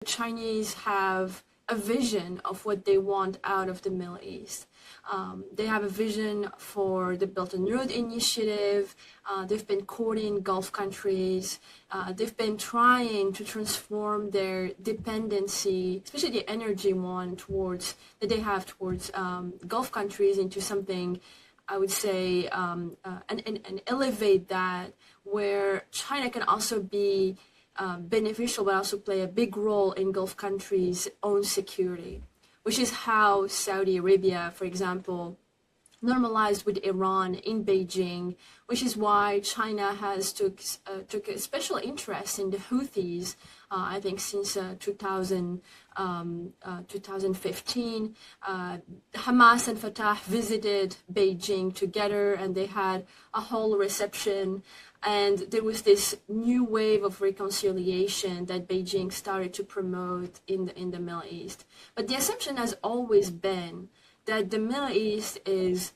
Chinese have a vision of what they want out of the Middle East. They have a vision for the Belt and Road Initiative. They've been courting Gulf countries. They've been trying to transform their dependency, especially the energy one that they have towards Gulf countries, into something, I would say, and elevate that, where China can also be beneficial, but also play a big role in Gulf countries' own security, which is how Saudi Arabia, for example, normalized with Iran in Beijing, which is why China has took a special interest in the Houthis, I think since 2015. Hamas and Fatah visited Beijing together, and they had a whole reception. And there was this new wave of reconciliation that Beijing started to promote in the Middle East. But the assumption has always been that the Middle East is,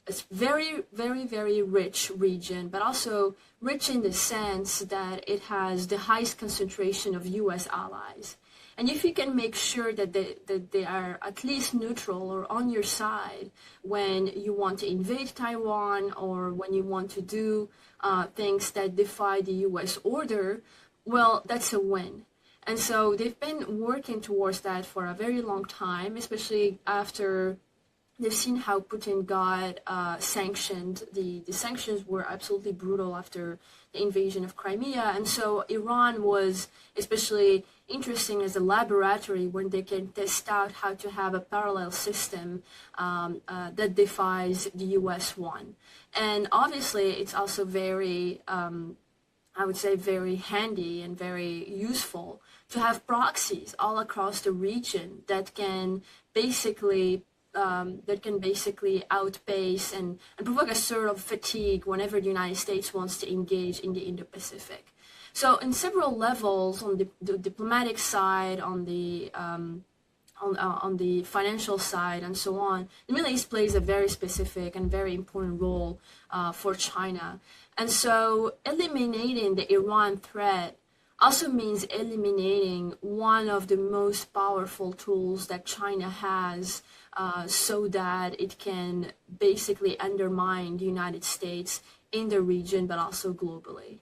it's very, very, very rich region, but also rich in the sense that it has the highest concentration of U.S. allies. And if you can make sure that they are at least neutral or on your side when you want to invade Taiwan or when you want to do things that defy the U.S. order, well, that's a win. And so they've been working towards that for a very long time, especially after they've seen how Putin got sanctioned. The sanctions were absolutely brutal after the invasion of Crimea. And so Iran was especially interesting as a laboratory when they can test out how to have a parallel system that defies the US one. And obviously it's also very, I would say, very handy and very useful to have proxies all across the region that can basically outpace and provoke a sort of fatigue whenever the United States wants to engage in the Indo-Pacific. So in several levels, on the diplomatic side, on the financial side, and so on, the Middle East plays a very specific and very important role for China. And so eliminating the Iran threat also means eliminating one of the most powerful tools that China has so that it can basically undermine the United States in the region, but also globally.